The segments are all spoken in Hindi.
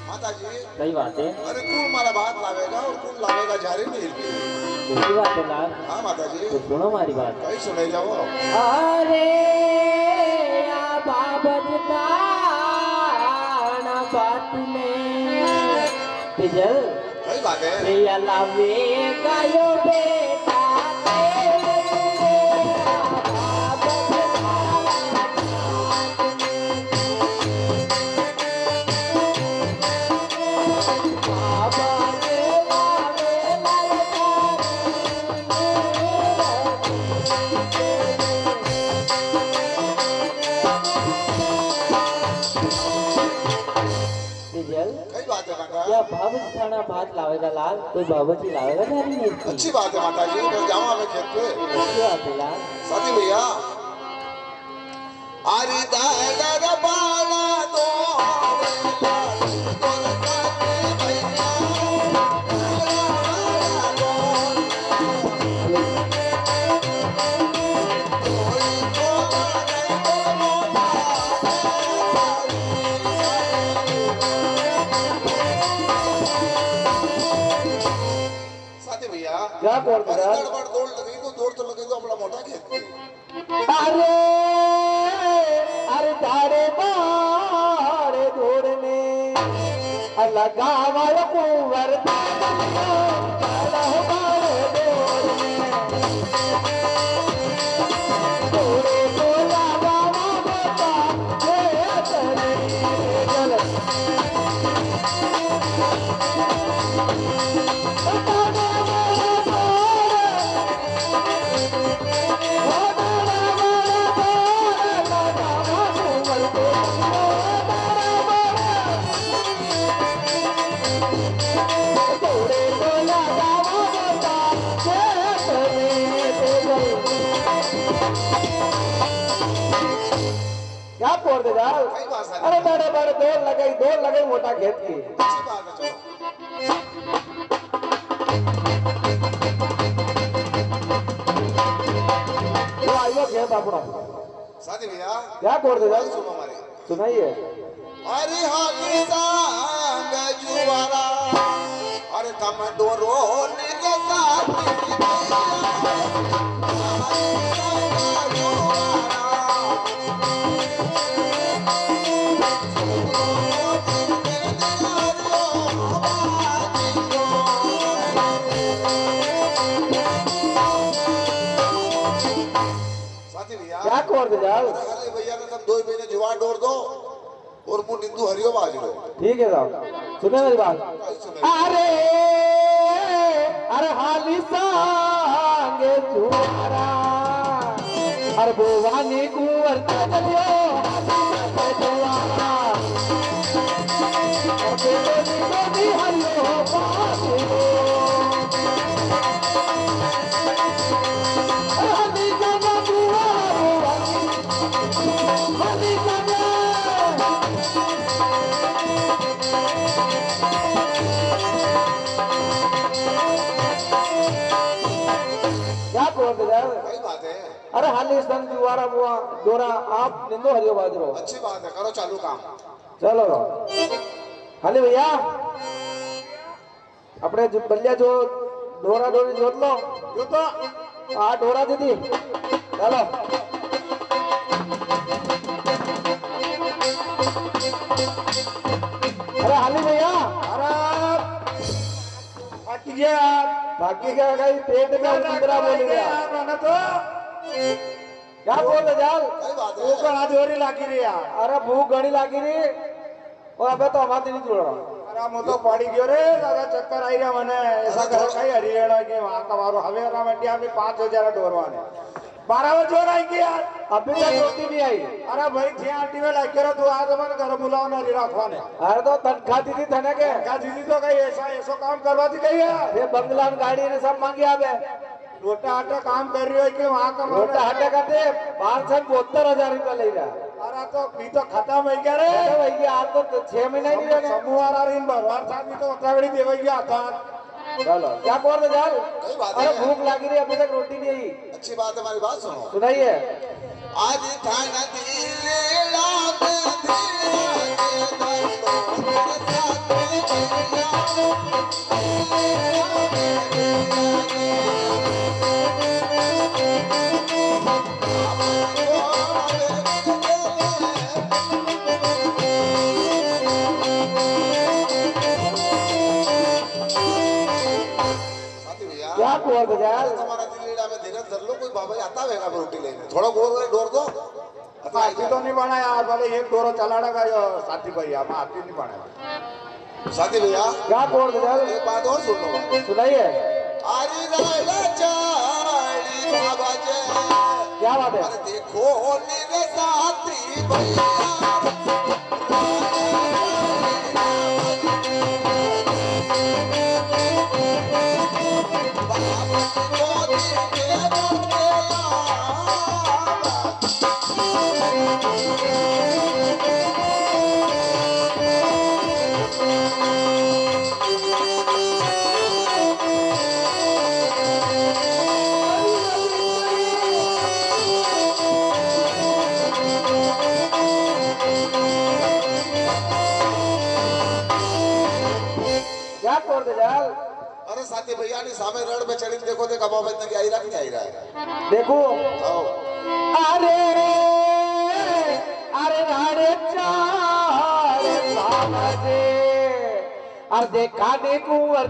माता जी सही बात है। अरे कौन हमारा बात लावेगा और कौन लावेगा झारे नहीं दूसरी बात है लाल, हाँ माता जी तो सुनो हमारी बात। कहीं सुने जाओ अरे या बाबा बात में पिजल सही बात है प्रिया लावे गायो बेटा सही बात है माता या बाबूजी खाना भात लावेगा लाल, कोई बाबूजी लावेगा नहीं नहीं अच्छी बात है माता जी बस जाऊँ मैं खेत पे अच्छी बात है लाल। साथी भैया आरी दादा बाला दो क्या कर अरे गड़बड़ दौड़ लगी तो दौड़ तो लगी तो अपना मोटा खेत पे अरे अरे तारे बारे दौड़ने लगावा कुंवर क्या फोड़ दे जाओ। अरे बड़े बड़े दौड़ लगाई मोटा खेत की। अच्छी बात है चलो आइयो खेत अपना साथी भैया क्या फोड़ दे जाओ। सुनो हमारे सुनाइए। अरे हाथी संग जुआरा अरे तम डोरो निके साथी क्या कर दे जाओ। अरे भैया ने तुम 2 महीने जुआ डोर दो और मुंह निंदू हरियो बाज लो ठीक है साहब सुने मेरी बात। अरे अरे हाली सांगे जुआरा अरे भुवानी कुंवर चलियो जुआरा हरियो सही बात है अरे हाली संग जुआरा बुआ डोरा आप निंदो हरियो बाजरो। अच्छी बात है करो चालू काम चलो हाली भैया अपने जो बल्लिया जो डोरा डोरी जोत लो जो तो आ डोरा दीदी चलो अरे हाली भैया अरे बाकी क्या गई पेट में उतरा बोल गया मैंने तो क्या बोल रहे जाल सही बात है भूख घना जोरी लागी रही यार। अरे भूख घनी लागी रही और अबे तो हमारे नहीं जुड़ रहा। अरे मुझे तो पड़ी गयो रे दादा चक्कर आई रहा मैंने ऐसा कर कहीं हरियाणा के वहां का मारो हवे ना मंडिया में 5000 डोरवाने 12 बजे जोर आई यार अभी तक रोटी नहीं आई। अरे भाई थी आंटी में लाके रो तू आ तो मैंने घर बुलाओ ना री रखवाने। अरे तो तनखा दीदी थने के का दीदी तो कहीं ऐसा काम करवाती कही है ये बंगला गाड़ी ने सब मांगी आवे रोटा आटा काम कर रही हो कि वहां का रोटा आटा करते 572,000 रुपया ले रहा। अरे तो भी तो खत्म हो गया रे भैया आप तो 6 महीने नहीं लगे समूह आ रही भरवार साहब तो उतरावड़ी दे भैया था। चलो क्या बोल रहे जाल सही बात अरे है भूख लगी रही अभी तक रोटी नहीं आई। अच्छी बात है हमारी बात सुनो सुनाइए। आज थाना दिले लाग क्या कुंवर गजाल તમારા દિલ્હીડા में धीरज धर लो कोई बाबा आता होगा रोटी लेने थोड़ा गोर डोर दो हाथी तो नहीं बनाया भले एक डोरो चलाड़ेगा यो साथी भैया मैं हाथी नहीं बनाया साथी भैया क्या कुंवर गजाल एक बात और सुन लो सुनाइए आरी राजा चाली बाबा जय क्या बात है अरे देखो मेरे साथी भैया क्या कुंवर गजाल अरे साथी भैया ने सामे रड़ में चढ़ी देखो देखा बाबा इतना आई रहा कि नहीं आई रहा है देखो आओ अरे अरे राड़े चारे सामने और देखा ने कुंवर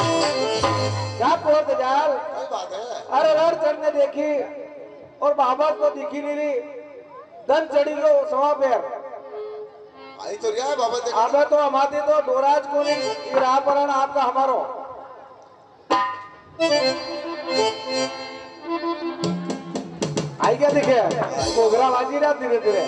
क्या कुंवर गजाल कोई बात है अरे रड़ चढ़ने देखी और बाबा तो दिखी नहीं रही दन चढ़ी लो सवा पैर आई तो रिया है बाबा देखो अबे तो हमारे तो डोराज को नहीं राह पर आना आपका हमारो आई क्या दिखे प्रोग्राम आज ही रहा धीरे धीरे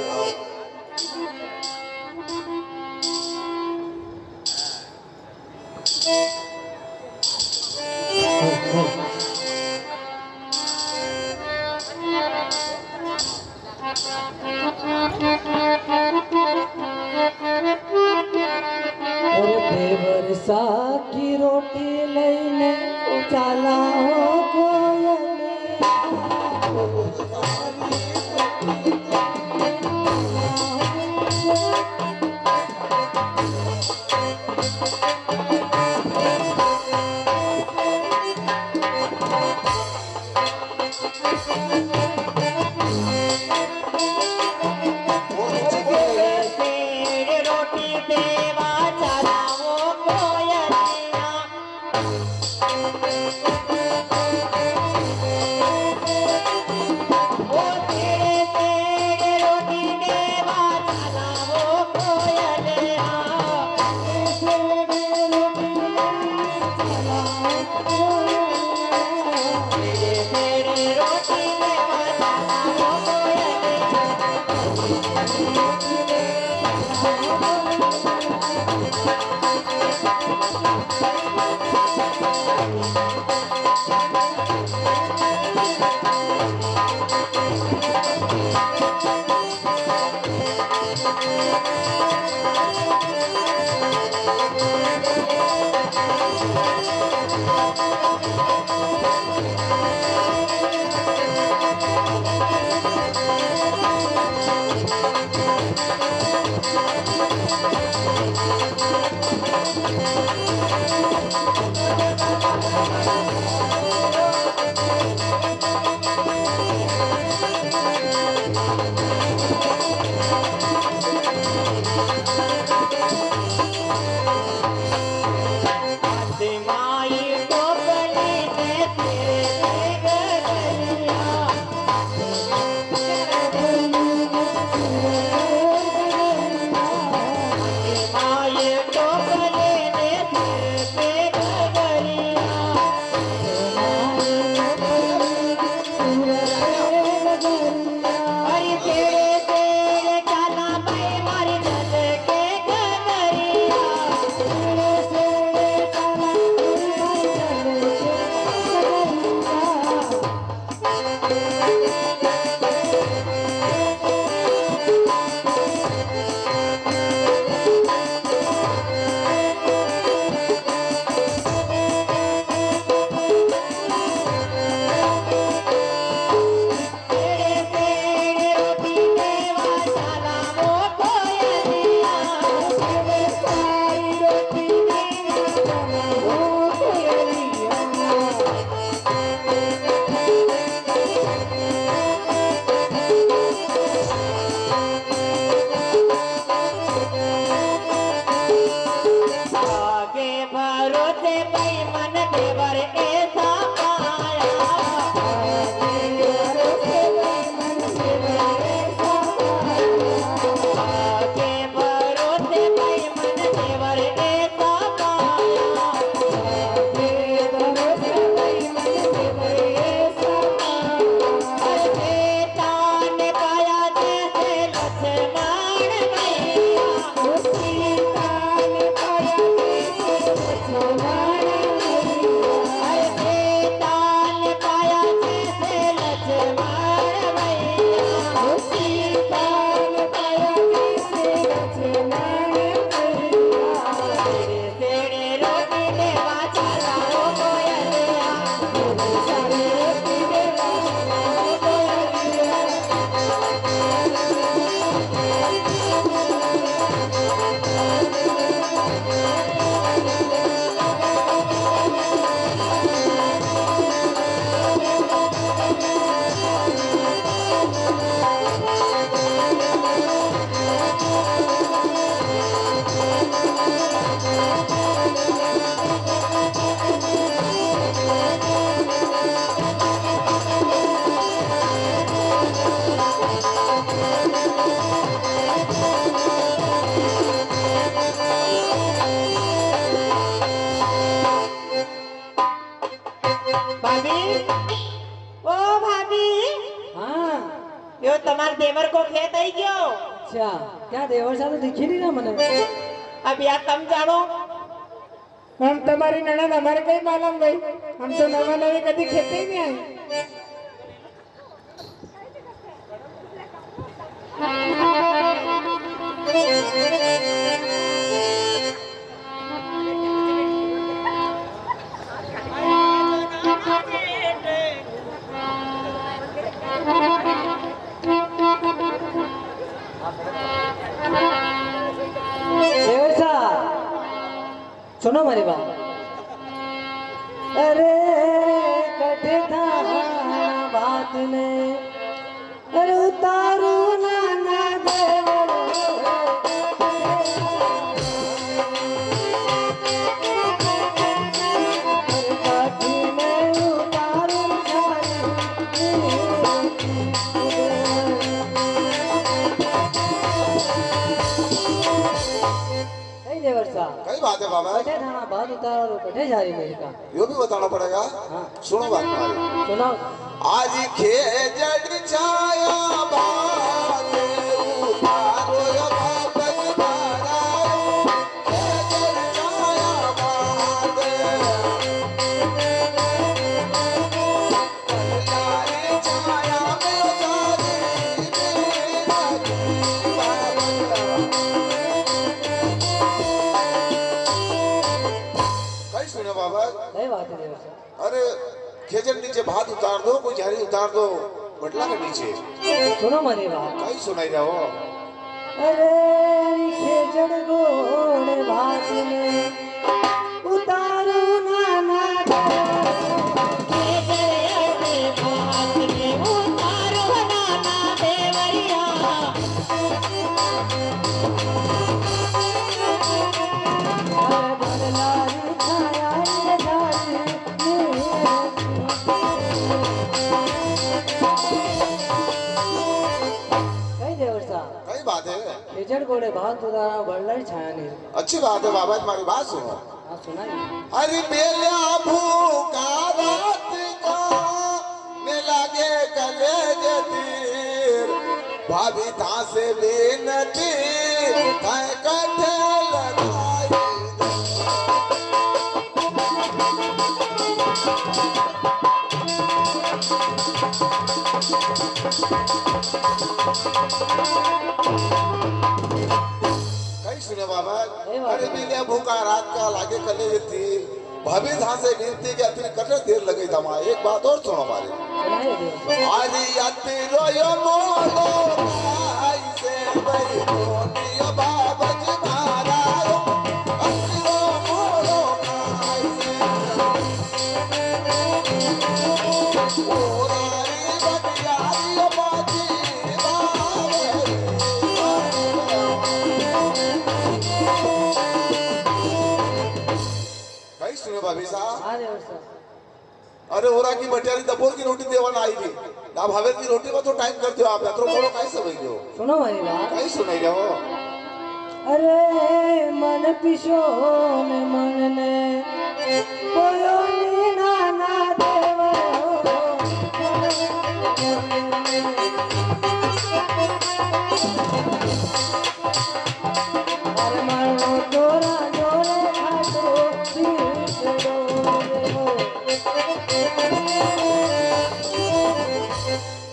और देवर सा की रोटी लईने चाला हो कोयले तेरे रोटी देवा चाला हो कोयलिया ओ तेरे रोटी देवा चाला हो कोयलिया तेरे रोटी चाला हो कोयलिया तेरे रोटी देवा चाला हो कोयलिया यो તમાર દેવર કો ખેત આઈ ગયો अच्छा क्या देवर सा तो दिखी नहीं ना मने अब यार तुम जानो हम तुम्हारी ननद हमारे कहीं मालूम भाई हम तो नवा नवी कभी खेते ही नहीं आए देवर सा सुनो हमारी बात अरे कटे था बात ने अरे उतारू नाना देवर काठी में उतारू देवर सा कई बात है बाबा, कटे थाना बात उतारो कटे जा रही मेरी का यो भी बताना पड़ेगा। हाँ। सुनो बात हमारी, सुनाओ आज खेजड़ छाया बात उतारो या बाबा बारायो, खेजड़ छाया बात कल्याणी छाया में जारी मेरा कई सुने बाबा। सही बात है देवर सा अरे खेजड़ नीचे भात उतार दो, कोई झाड़ी उतार दो बटला के नीचे, सुनो हमारी बात कहीं सुनाई जाओ। अरे खेजड़ गोड़ भात में उतारो नाना कई बात है, खेजड़ गोड़े भात उतारा बड़ला ही छाया नहीं अच्छी बात है बाबा, तुम्हारी बात सुनो। हाँ सुनाइए अरे बेला भूखा रात का में लागे कलेज तीर, भाभी था से बेनती कह कठे लगाई कहीं सुने बाबा ए बाबा। अरे मिले भूखा रात का लागे कले थी भाभी धां से गिनती के अति कटे देर लगी था माँ एक बात और सुनो हमारे सुनाइए देवर आदि अति रोयो मोलो आई से भाई मोनियो बाबा जी महाराज अति रो मोलो आई से ओरारी बतियारी बाजी कहीं सुने भाभी साहब हाँ देवर साहब अरे ओरा की बटियारी दपोर की रोटी देवाना आई थी ना भावे की रोटी को तो टाइम करते हो आप यात्रो बोलो काहे समझ हो सुनो मेरी बात काहे सुनाई जाओ अरे मन पिशोन मन ने कोयो नी नाना देवर अरे मनो तोरा जोरे खातो पीछड़ो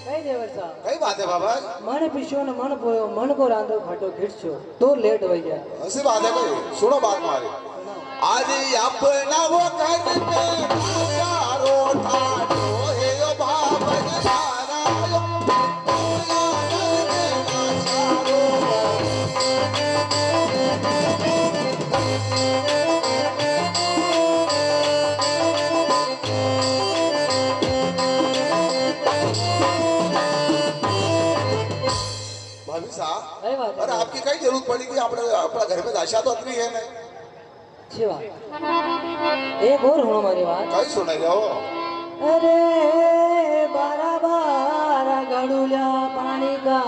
कई देवर साहब कई बात है बाबा मन पिशो न मन पोयो मन को रांधो खाटो खिड़छो तो लेट वही जाए ऐसी बात है भाई सुनो बात मारे आज अपना वो घर पे चारो ठाडो हे ओ बाबा सारा यो भाभी साहब सही बात अरे है आपकी कई जरूरत पड़ेगी अपना घर में दाशा तो अतरी है ना अच्छी बात एक और हो हमारी बात कहीं सुनाई जाओ अरे बारा बारा गड़ुला पानी का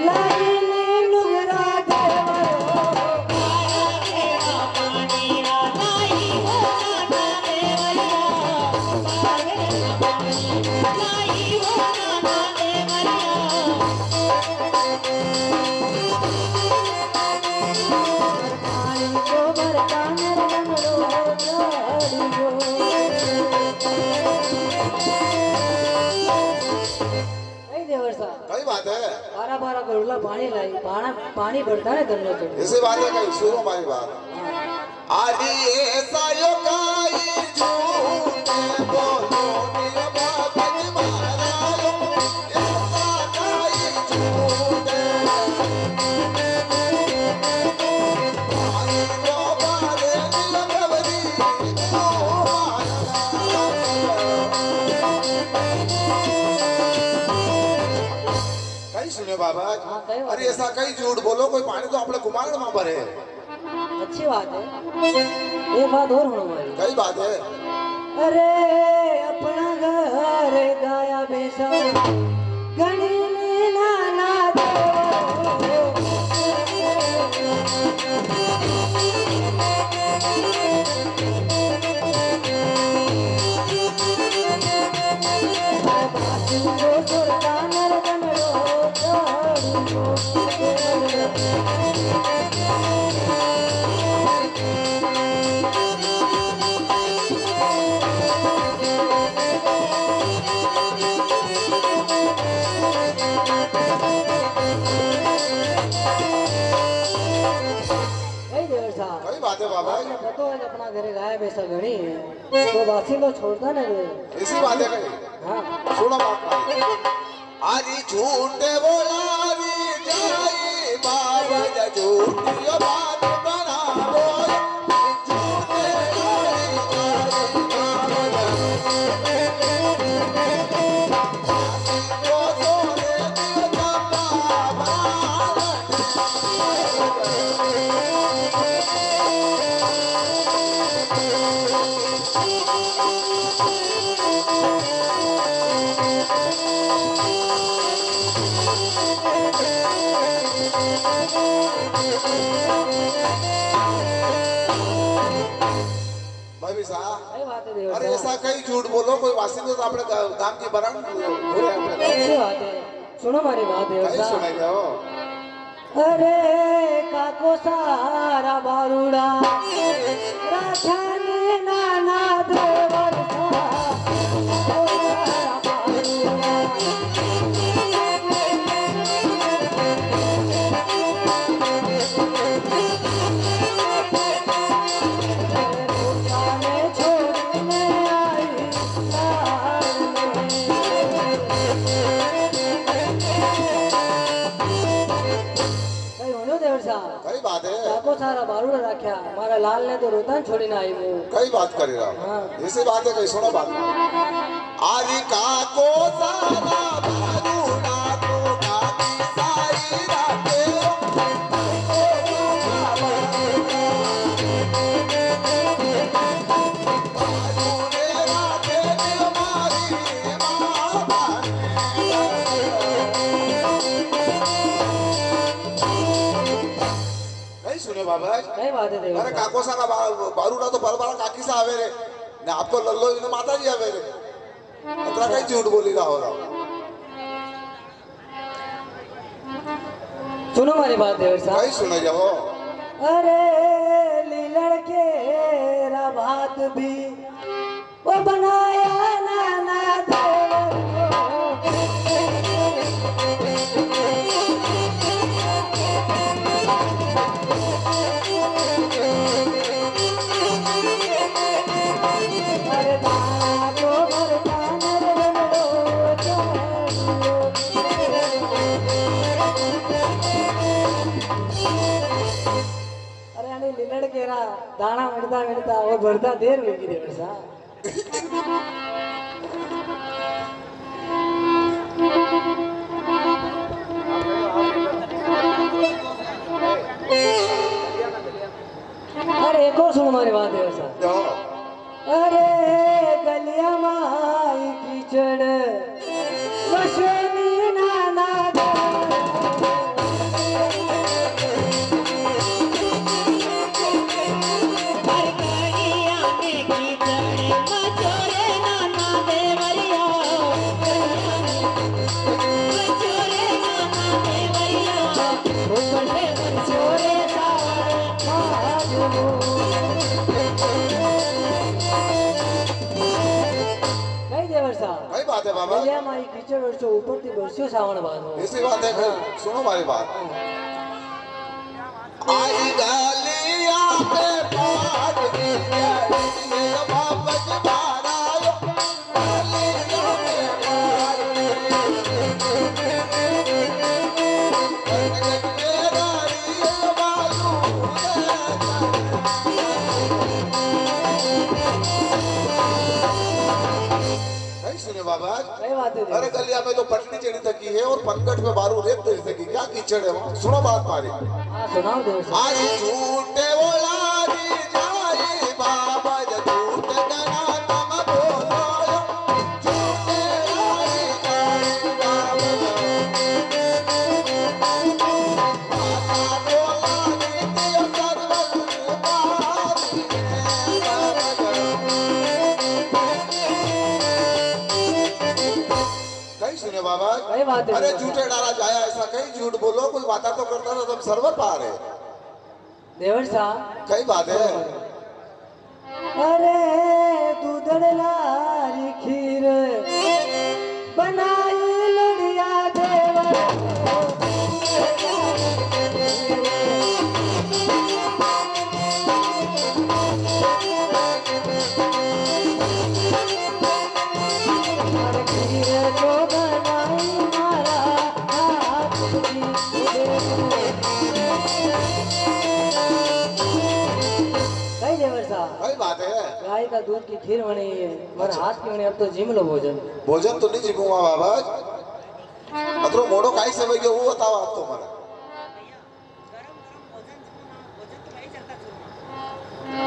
लागिने नुगरा देवर पानी को बरकाने रंगलो गाड़ियो कई देवर साहब कई बात है बारा बारा गड़ुला पानी लाई पानी बढ़ता है गन्नो चढ़ ऐसी बात है कहीं सुनो हमारी बात आज ऐसा यो काई झूठे बोलो मेरे बाबा जी महाराज ऐसा काई झूठे आज को बारे लगवरी कहीं सुने बाबा हाँ, कई बात अरे ऐसा कहीं झूठ बोलो कोई पानी तो अपने कुमार वहां पर है अच्छी बात है एक बात और हो हमारी कई बात है अरे अपना घर गाया बेसा गणी ने नाना कई बात है बाबा पता है अपना घरे गाया बेसा घणी है तो बासी तो छोड़ता नहीं रे ऐसी बात है कहीं हाँ सुनो बात आज झूठे बोलारी जाई बाबा जा झूठी बात बनावो झूठे बोलारी जाई बाबा जा वो तोरे दिल का बाबा भाई साहब सही बात है देवर अरे साहब। ऐसा कहीं झूठ बोलो कोई वासिंदा तो अपने काम की बरान हो रहे हैं अच्छी बात है सुनो हमारी बात देवर कहीं साहब सुनाई जाओ अरे काको सारा बारूड़ा राखाने नाना देवर साहब, ओ सारा बारूड़ा। देवर साहब कई बात है काको सारा बारूड़ा राख्या मारा लाल ने तो रोतान छोड़ीने આવ્યો कई बात करी रहा हाँ। ऐसी बात है कई सुनो बात आदि काको सारा बारूड़ा को काकी साई राखे सुने बाबा कई बात है देवर अरे साहब काको सा का बारूड़ा तो परबारा काकी सा आवे रे ने आपको लल्लो इने माता जी आवे रे अतरा कई झूठ बोली रहा हो रहा सुनो मारी बात देवर कई साहब सुने जाओ अरे लीलड़ के रात भी वो बनाया नाना देवर अरे दादो मरदान रमणो चालो अरे आणि लीलड़ केरा दाना मिळता मिळता वो भरता देर वेगी देवर साहब अरे एक और सुनो हमारी बात देवर साहब जाओ अरे गलिया माई कीचड़ वशनी नाना बरगड़िया में कीचड़ मचोरे नाना देवरिया मचोरे नाना देवरिया ऊपर मचोरे कई देवर साहब कई बात है बाबा गलिया माई कीचड़ वर्षो ऊपर थी वर्षो सावण बांधो ऐसी बात है कई सुनो हमारी बात आई गालिया पे पाद दिया ये बाबा जी बारायो गालिया पे पाद कई सुने बाबा कई बात है अरे गलिया में तो पटनी चढ़ी तकी है और पनगट में बारू रेत दे सकी क्या कीचड़ है वहाँ सुनो बात मारी हाँ सुनाओ देवर साहब आज झूठे बोलारी जाई बाबा जी झूठ गना तुम बोलो झूठे लाई जाई बाबा माता बोलारी दियो सर्वत्र पारी कई सुने बाबा कई बात है अरे देवर झूठे डाला जाया ऐसा कहीं झूठ बोलो कोई बात तो करता था तुम सर्वर पार है साहब। देवर साहब कई बात है अरे दूधड़ लारी खीर बनाई लड़िया देवर अरे खीर को बनाई मारा हाथ की कई देवर साहब कई बात है गाय का दूध की खीर बनी है और हाथ की बनी अब तो जिम लो भोजन भोजन तो नहीं जीपूंगा बाबा अतरो मोड़ो काई से भाई वो बताओ आप तो मला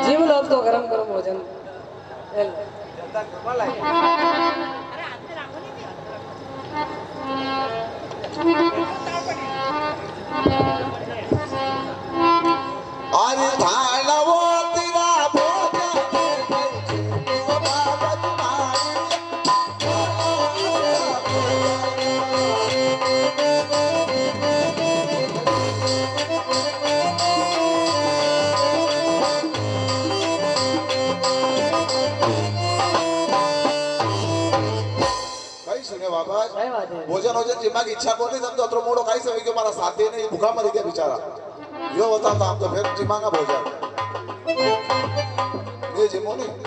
जिम लो अब तो गरम गरम भोजन एल। अरे धानवो तेरा भोजन वो बाबा कई सुने बाबा काय बात है भोजन वोजन जिम्मा की इच्छा को नहीं समझो अतरो मोड़ो काई से भाई हमारा साथी नहीं भूखा मर गया बेचारा यो बताता हम तो फिर जिम्मा का भोजन ये जिमो नहीं